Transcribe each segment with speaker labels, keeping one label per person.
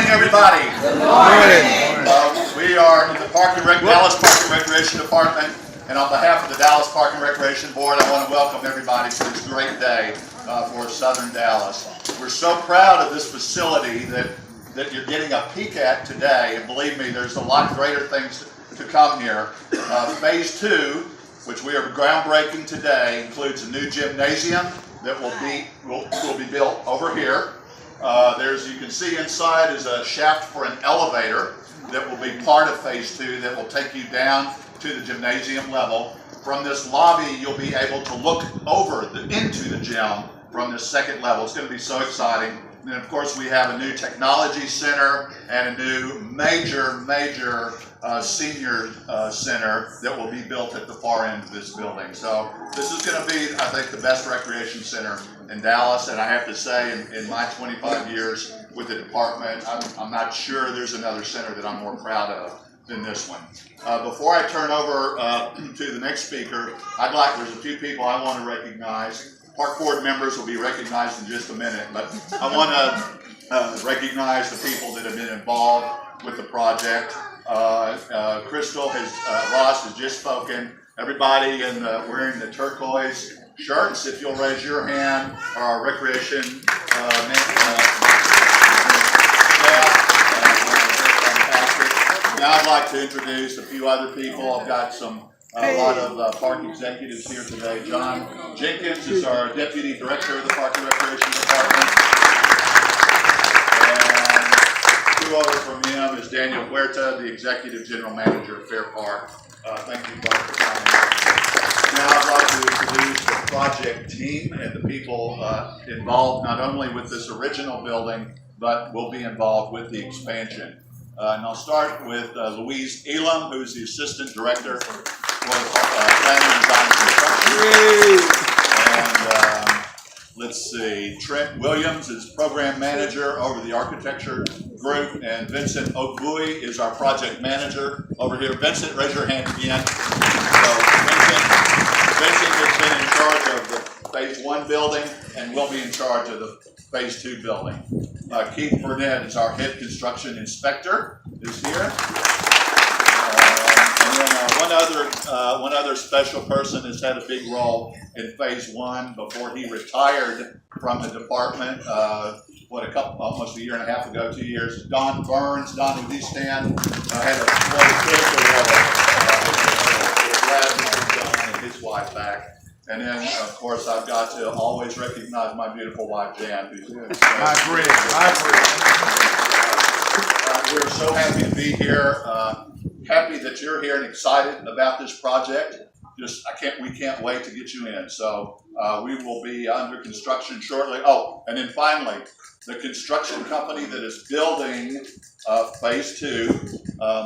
Speaker 1: everybody. Good morning. We are in the Dallas Park and Recreation Department, and on behalf of the Dallas Park and Recreation Board, I want to welcome everybody to this great day for Southern Dallas. We're so proud of this facility that you're getting a peek at today, and believe me, there's a lot greater things to come here. Phase 2, which we are groundbreaking today, includes a new gymnasium that will be built over here. You can see inside is a shaft for an elevator that will be part of Phase 2 that will take you down to the gymnasium level. From this lobby, you'll be able to look into the gym from this second level. It's going to be so exciting. And of course, we have a new technology center and a new major senior center that will be built at the far end of this building. So this is going to be, I think, the best recreation center in Dallas. And I have to say, in my 25 years with the department, I'm not sure there's another center that I'm more proud of than this one. Before I turn over to the next speaker, there's a few people I want to recognize. Park board members will be recognized in just a minute, but I want to recognize the people that have been involved with the project. Crystal Ross has just spoken. Everybody wearing the turquoise shirts, if you'll raise your hand, are our recreation staff. Now I'd like to introduce a few other people. I've got a lot of park executives here today. John Jenkins is our Deputy Director of the Park and Recreation Department. And two over from him is Daniel Huerta, the Executive General Manager of Fair Park. Thank you, Clark, for coming. Now I'd like to introduce the project team and the people involved not only with this original building, but will be involved with the expansion. And I'll start with Louise Elam, who's the Assistant Director for Planning, Design, and Construction. And let's see, Trent Williams is Program Manager over the Architecture Group, and Vincent Ogbui is our Project Manager over here. Vincent, raise your hand again. So Vincent has been in charge of the Phase 1 building and will be in charge of the Phase 2 building. Keith Burnett is our Head Construction Inspector, is here. And then one other special person has had a big role in Phase 1 before he retired from the department, almost a year and a half ago, 2 years. Don Burns. Don, would you stand? Had a critical role. We're glad to bring Don and his wife back. And then, of course, I've got to always recognize my beautiful wife, Jan, who's here.
Speaker 2: I agree.
Speaker 1: We're so happy to be here. Happy that you're here and excited about this project. We can't wait to get you in. So we will be under construction shortly. Oh, and then finally, the construction company that is building Phase 2,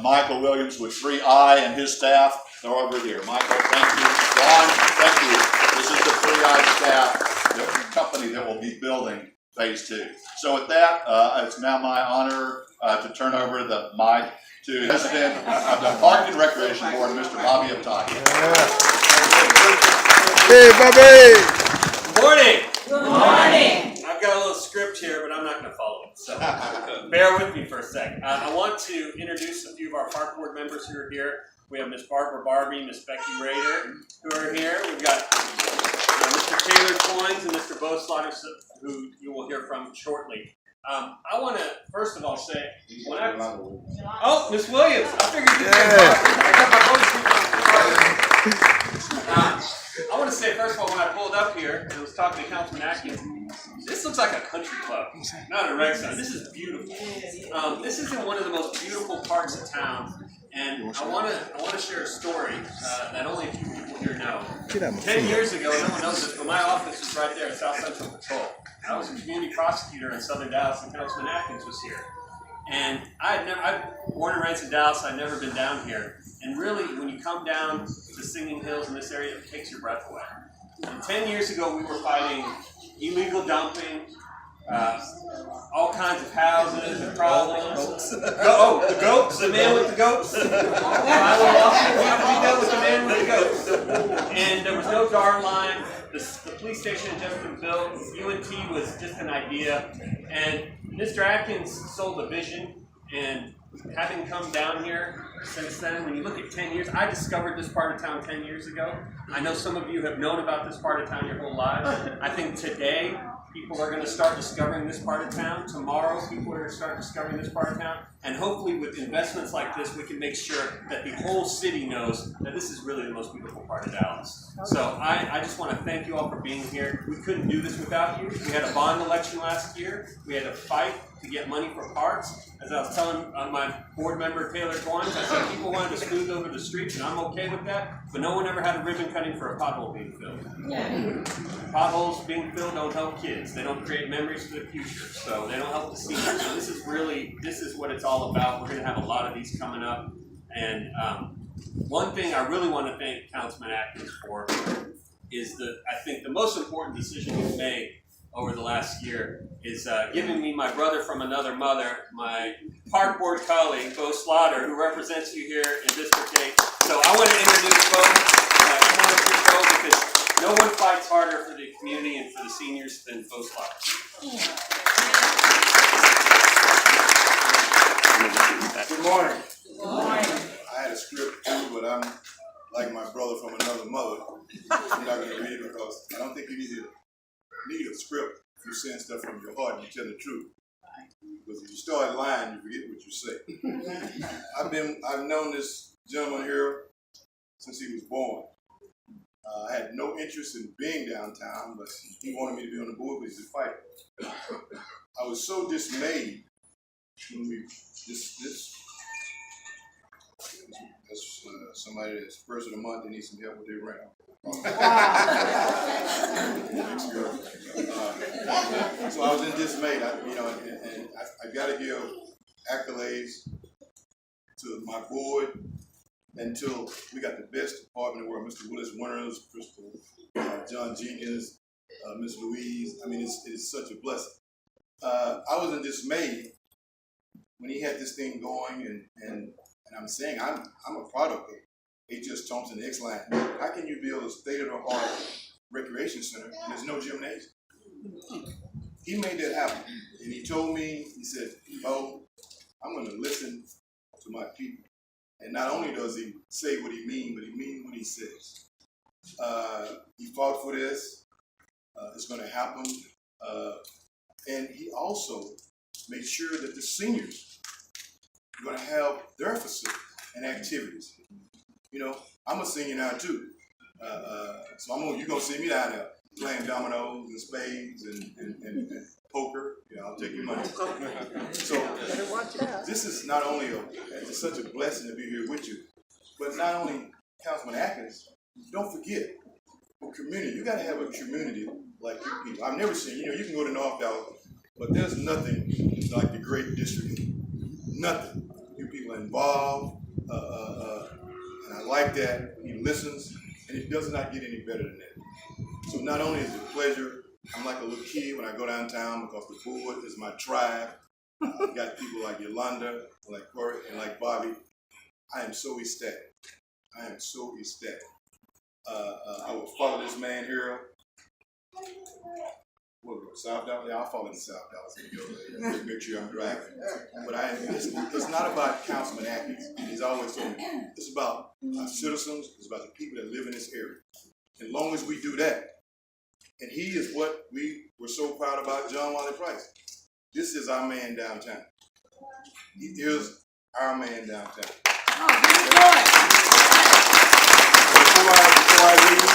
Speaker 1: Michael Williams with 3I and his staff, they're over here. Michael, thank you. Ron, thank you. This is the 3I staff, the company that will be building Phase 2. So with that, it's now my honor to turn over the mic to the President of the Park and Recreation Board, Mr. Bobby Abtahi.
Speaker 2: Hey, Bobby!
Speaker 3: Good morning!
Speaker 4: Good morning!
Speaker 3: I've got a little script here, but I'm not going to follow it, so bear with me for a sec. I want to introduce a few of our park board members who are here. We have Miss Barbara Barbie, Miss Becky Rader, who are here. We've got Mr. Taylor Coins and Mr. Bo Slaughter, who you will hear from shortly. I want to, first of all, say, oh, Miss Williams, I figured you'd I want to say, first of all, when I pulled up here and was talking to Councilman Atkins, this looks like a country club, not a rec center. This is beautiful. This is in one of the most beautiful parts of town. And I want to share a story that only a few people here know. 10 years ago, no one knows this, but my office was right there at South Central Patrol. I was a community prosecutor in Southern Dallas, and Councilman Atkins was here. And I'm born and raised in Dallas. I'd never been down here. And really, when you come down to Singing Hills in this area, it takes your breath away. And 10 years ago, we were fighting illegal dumping, all kinds of houses and problems. The goats, the man with the goats. I will with the man with the goats. And there was no guard line. The police station had just been built. UNT was just an idea. And Mr. Atkins sold a vision, and having come down here since then, when you look at 10 years, I discovered this part of town 10 years ago. I know some of you have known about this part of town your whole lives. I think today, people are going to start discovering this part of town. Tomorrow, people are going to start discovering this part of town. And hopefully with investments like this, we can make sure that the whole city knows that this is really the most beautiful part of Dallas. So I just want to thank you all for being here. We couldn't do this without you. We had a bond election last year. We had to fight to get money for parks. As I was telling my board member, Taylor Twines, I said people wanted to smooth over the streets, and I'm okay with that, but no one ever had a ribbon cutting for a pothole being filled. Yeah. Potholes being filled don't help kids. They don't create memories for the future, so they don't help the seniors. So this is what it's all about. We're going to have a lot of these coming up. And one thing I really want to thank Councilman Atkins for is I think the most important decision he's made over the last year is giving me my brother from another mother, my park board colleague, Bo Slaughter, who represents you here in District 8. So I want to introduce Bo. Come on up here, Bo, because no one fights harder for the community and for the seniors than Bo Slaughter.
Speaker 2: Good morning.
Speaker 4: Good morning.
Speaker 2: I had a script too, but I'm like my brother from another mother. I'm not going to read it because I don't think you need a script if you're saying stuff from your heart and you tell the truth. Because if you start lying, you forget what you say. I've known this gentleman here since he was born. I had no interest in being downtown, but he wanted me to be on the board because he's a fighter. I was so dismayed when somebody that's first of the month, they need some help with their rent. So I was in dismay, and I got to give accolades to my board until we got the best department in the world. Mr. Willis Winters, Crystal, John Jenkins, Miss Louise. I mean, it's such a blessing. I was in dismay when he had this thing going, and I'm saying I'm a product of H.S. Thompson X-Line. How can you build a state-of-the-art recreation center and there's no gymnasium? He made that happen, and he told me, he said, "Oh, I'm going to listen to my people." And not only does he say what he means, but he means what he says. He fought for this. It's going to happen. And he also made sure that the seniors are going to have their facilities and activities. You know, I'm a senior now too. So you're going to see me down there playing dominoes and spades and poker. Yeah, I'll take your money. So this is not only it's such a blessing to be here with you, but not only Councilman Atkins, don't forget, a community. You got to have a community like you people. I've never seen, you can go to North Dallas, but there's nothing like the great district. Nothing. You people are involved, and I like that. He listens, and it does not get any better than that. So not only is it a pleasure, I'm like a little kid when I go downtown because the board is my tribe. I've got people like Yolanda, like Corey, and like Bobby. I am so ecstatic. I am so ecstatic. I will follow this man here. South Dallas? Yeah, I'll follow in South Dallas. Make sure I'm driving. But it's not about Councilman Atkins. He's always told me it's about our citizens. It's about the people that live in this area. As long as we do that, and he is what we were so proud about, John Wiley Price. This is our man downtown. He is our man downtown.
Speaker 4: Oh, good boy.
Speaker 2: Before I leave,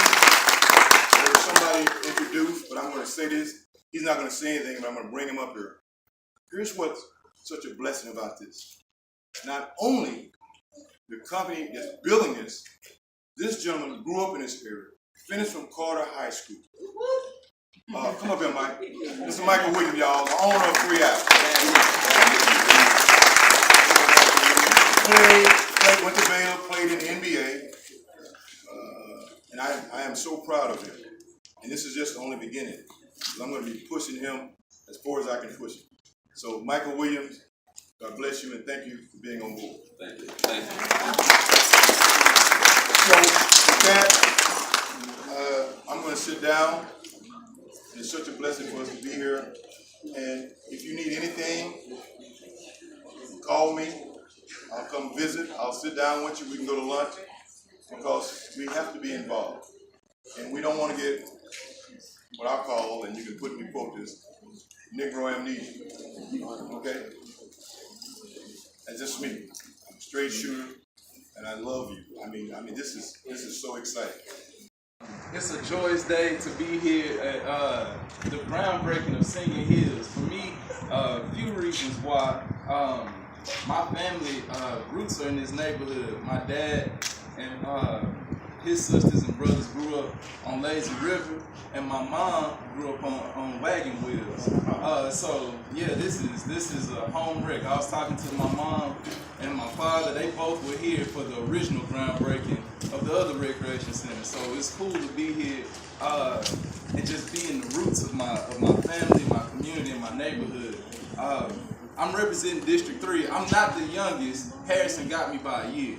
Speaker 2: there was somebody introduced, but I'm going to say this. He's not going to say anything, but I'm going to bring him up here. Here's what's such a blessing about this. Not only the company that's building this gentleman grew up in this area, finished from Carter High School. Come up here, Mike. This is Michael Williams, y'all, the owner of 3 Hours. Went to Baylor, played in the NBA, and I am so proud of him. And this is just the only beginning. I'm going to be pushing him as far as I can push him. So, Michael Williams, God bless you, and thank you for being on board.
Speaker 3: Thank you. Thank you.
Speaker 2: So, with that, I'm going to sit down. It's such a blessing for us to be here. And if you need anything, call me. I'll come visit. I'll sit down with you. We can go to lunch because we have to be involved. And we don't want to get what I call, and you can put me quote this, Negro amnesia. Okay? That's just me. I'm a straight shooter, and I love you. I mean, this is so exciting.
Speaker 5: It's a joyous day to be here at the groundbreaking of Singing Hills. For me, a few reasons why. My family roots are in this neighborhood. My dad and his sisters and brothers grew up on Lazy River, and my mom grew up on wagon wheels. So yeah, this is a home wreck. I was talking to my mom and my father. They both were here for the original groundbreaking of the other recreation center. So it's cool to be here and just be in the roots of my family, my community, and my neighborhood. I'm representing District 3. I'm not the youngest. Harrison got me by a year.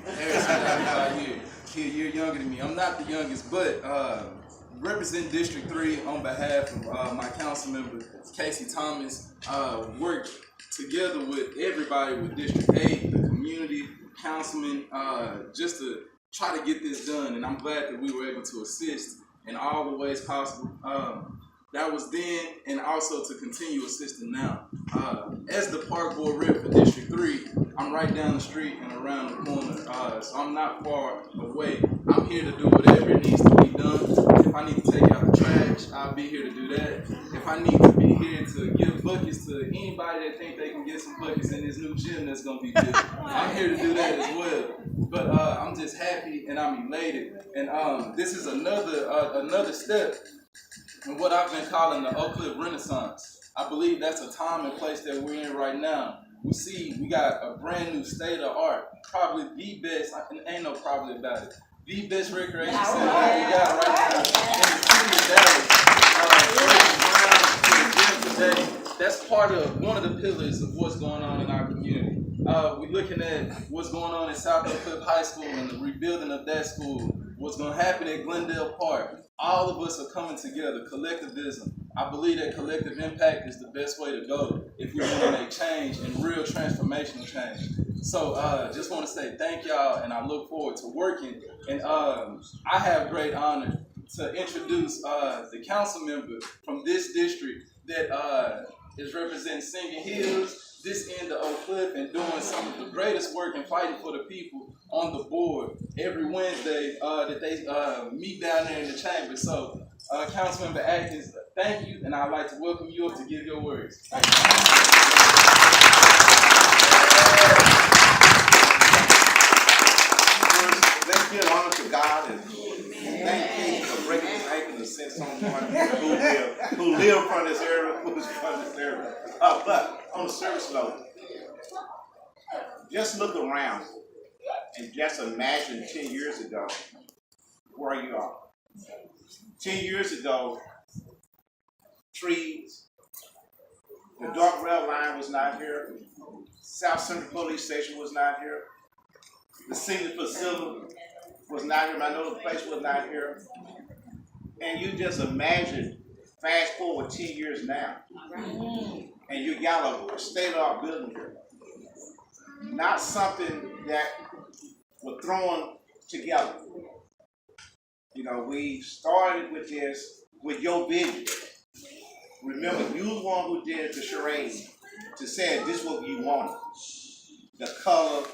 Speaker 5: He a year younger than me. I'm not the youngest, but represent District 3 on behalf of my council member, Casey Thomas. Worked together with everybody with District 8, the community, councilmen, just to try to get this done. And I'm glad that we were able to assist in all the ways possible. That was then, and also to continue assisting now. As the park board rep for District 3, I'm right down the street and around the corner, so I'm not far away. I'm here to do whatever it needs to be done. If I need to take out the trash, I'll be here to do that. If I need to be here to give buckets to anybody that think they can get some buckets in this new gym that's gonna be built, I'm here to do that as well. But I'm just happy and I'm elated. And this is another step in what I've been calling the Oak Cliff Renaissance. I believe that's a time and place that we're in right now. We got a brand new state of art, probably the best, ain't no probably about it, the best recreation center that we got right now in the city of Dallas. Today, that's part of one of the pillars of what's going on in our community. We're looking at what's going on in South Oak Cliff High School and the rebuilding of that school, what's going to happen at Glendale Park. All of us are coming together, collectivism. I believe that collective impact is the best way to go if we want to make change and real transformational change. So just want to say thank y'all, and I look forward to working. And I have great honor to introduce the council member from this district that is representing Singing Hills, this end of Oak Cliff, and doing some of the greatest work and fighting for the people on the board every Wednesday that they meet down there in the chamber. So, Councilmember Atkins, thank you, and I'd like to welcome you up to give your words. Thank you.
Speaker 6: Let's give honor to God and thank Him for breaking His ankle and send someone who live from this area, who's from this area. But on a serious note, just look around and just imagine 10 years ago where you are. 10 years ago, trees, the dark rail line was not here, South Central Police Station was not here, the senior facility was not here, my little place was not here. And you just imagine, fast forward 10 years now, and you got a state-of-the-art building here. Not something that was thrown together. You know, we started with this, with your vision. Remember, you were the one who did the charade to say this is what you wanted. The color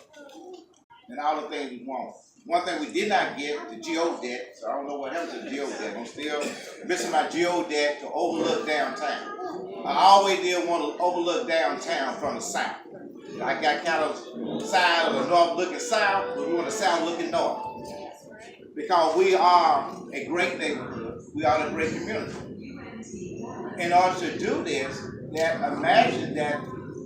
Speaker 6: and all the things we want. One thing we did not get, the geodeck, so I don't know what happened to the geodeck. I'm still missing my geodeck to overlook downtown. I always did want to overlook downtown from the south. I got kind of side of the north looking south, but we want the south looking north. Because we are a great neighborhood, we are a great community. In order to do this, that imagine that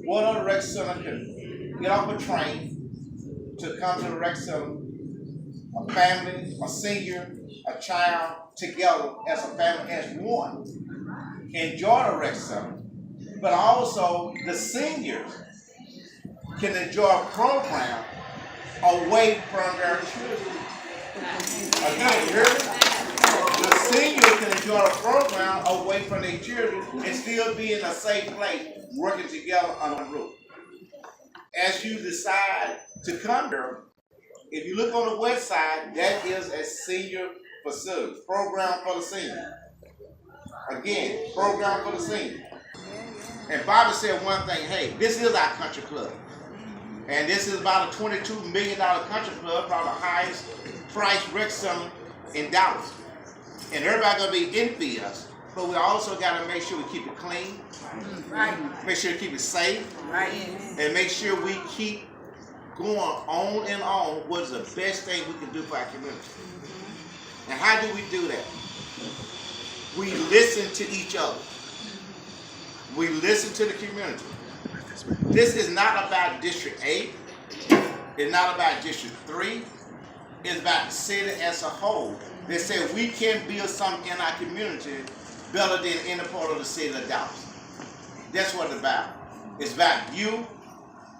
Speaker 6: what a rec center can get off a train to come to the rec center, a family, a senior, a child, together as a family, as one. Enjoy the rec center, but also the seniors can enjoy a program away from their children. Again, you hear me? the seniors can enjoy the program away from their children and still be in a safe place, working together under one roof. As you decide to come here, if you look on the west side, that is a senior facility, program for the senior. Again, program for the senior. And Bobby said one thing, hey, this is our country club. And this is about a $22 million country club, probably the highest priced rec center in Dallas. And everybody gonna be envy us, but we also gotta make sure we keep it clean,
Speaker 4: Right.
Speaker 6: make sure we keep it safe,
Speaker 4: Right.
Speaker 6: and make sure we keep going on and on what is the best thing we can do for our community. And how do we do that? We listen to each other. We listen to the community. This is not about District 8. It's not about District 3. It's about the city as a whole. They say we can build something in our community better than any part of the city of Dallas. That's what it's about. It's about you.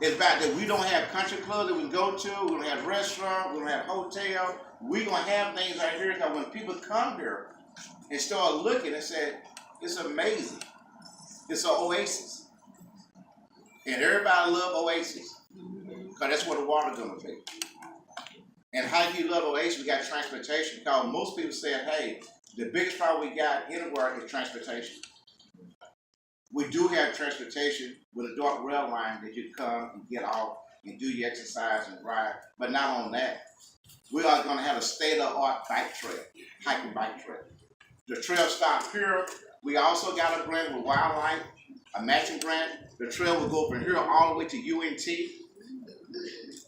Speaker 6: It's about that we don't have country clubs that we can go to. We don't have restaurants. We don't have hotels. We're going to have things right here because when people come here and start looking and say, it's amazing. It's an oasis. And everybody love oasis because that's where the water's going to be. And how do you love oasis? We got transportation because most people said, hey, the biggest problem we got anywhere is transportation. We do have transportation with a dark rail line that you come and get off and do your exercise and ride, but not on that. We are going to have a state-of-the-art bike trail, hiking bike trail. The trail stops here. We also got a grant with Wildlife, a matching grant. The trail will go from here all the way to UNT.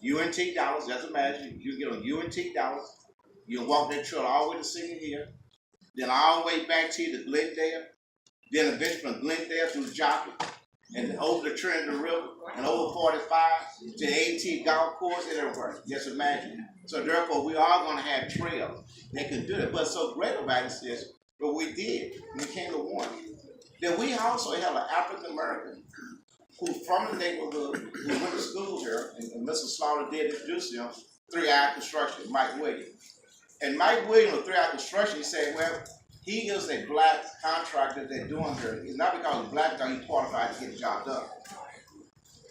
Speaker 6: UNT Dallas, just imagine, you get on UNT Dallas, you can walk that trail all the way to Senior Hill, then all the way back to Glendale, then eventually from Glendale through Jockey, and over the Trinity River, and over 45 to the AT golf course and everywhere. Just imagine. So therefore, we are going to have trails that can do it. But so great about it is, but we did, we came to one. Then we also have an African American who from the neighborhood, who went to school here, and Mr. Slaughter did introduce him, 3i Construction, Mike Williams. And Mike Williams with 3i Construction, he said, well, he is a black contractor that's doing here. It's not because he's black, because he's qualified to get the job done.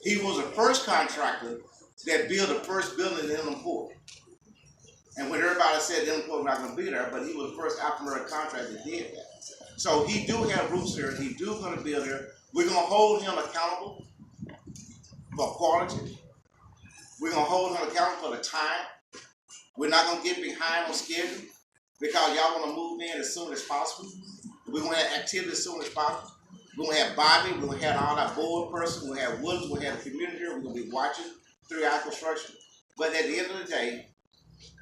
Speaker 6: He was the first contractor that built the first building in Inland Port. And when everybody said Inland Port was not going to be there, but he was the first African American contractor that did that. So he do have roots here. He do going to build here. We're going to hold him accountable for quality. We're going to hold him accountable for the time. We're not going to get behind on schedule because y'all want to move in as soon as possible. We're going to have activity as soon as possible. We're going to have Bobby. We're going to have all our board persons. We're going to have Willis. We're going to have the community here. We're going to be watching 3i Construction. But at the end of the day,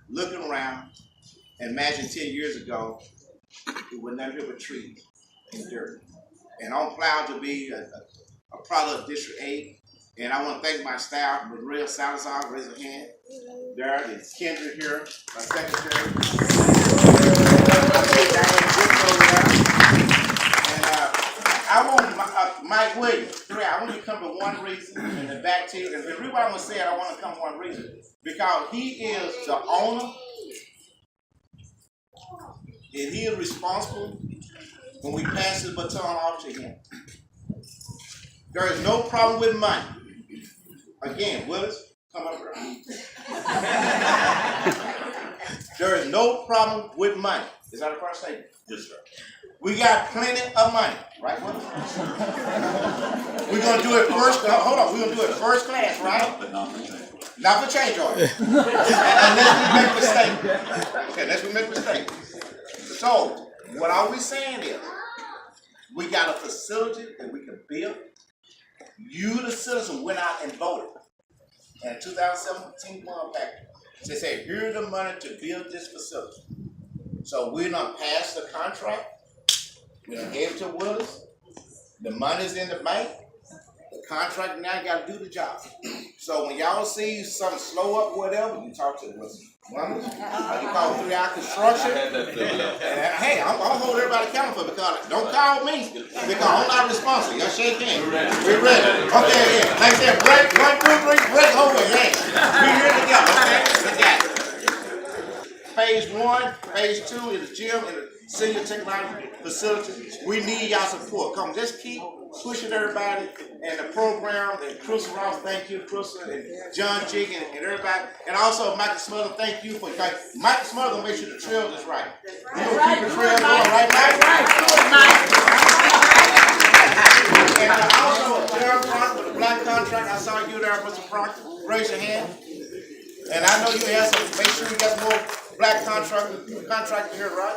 Speaker 6: looking around, imagine 10 years ago, it would never have a tree and dirt. And I'm proud to be a product of District 8. And I want to thank my staff, Maria Salazar, raise her hand. There is Kendra here, my secretary. And I want Mike Williams, I want you to come for one reason, and the back to you. And the reason why I'm going to say it, I want to come for one reason. Because he is the owner, and he is responsible when we pass the baton off to him. There is no problem with money. Again, Willis, come up here. There is no problem with money. Is that a first statement? Yes, sir. We got plenty of money, right, Willis? We're going to do it first. Hold on, we're going to do it first class, right?
Speaker 1: But not for change.
Speaker 6: Not for change order. Unless we make a mistake. Okay, unless we make a mistake. So, what are we saying is, we got a facility that we can build. You, the citizen, went out and voted. And 2017 one back. They said, here's the money to build this facility. So we done passed the contract. We done gave it to Willis. The money's in the bank. The contract now got to do the job. So when y'all see something slow up, whatever, you talk to Willis. You call 3i Construction. And, hey, I'm gonna hold everybody accountable because don't call me because I'm not responsible. Y'all shake hands. We're ready. Okay, yeah. Like I said, break, 1, 2, 3, break over. Yeah. We're here together. Okay, we got it. Phase 1 1, phase 2 is the gym and the senior technology facility. We need y'all support. Come, just keep pushing everybody and the program. And Chris Ross, thank you, Chris, and John Jig and everybody. And also Michael Smother, thank you for Michael Smother gonna make sure the trail is right. You gonna keep the trail going, right, Mike? And also, Darren Frank with the black contract. I saw you there, Mr. Frank. Raise your hand. And I know you have some. Make sure you got some more black contractors here, right?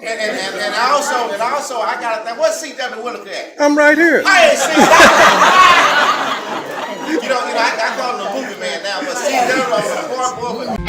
Speaker 6: And also, I got to. What's C.W. Willis at?
Speaker 7: I'm right here.
Speaker 6: I ain't seen that. I call him the movie man now, but C.W. on the board.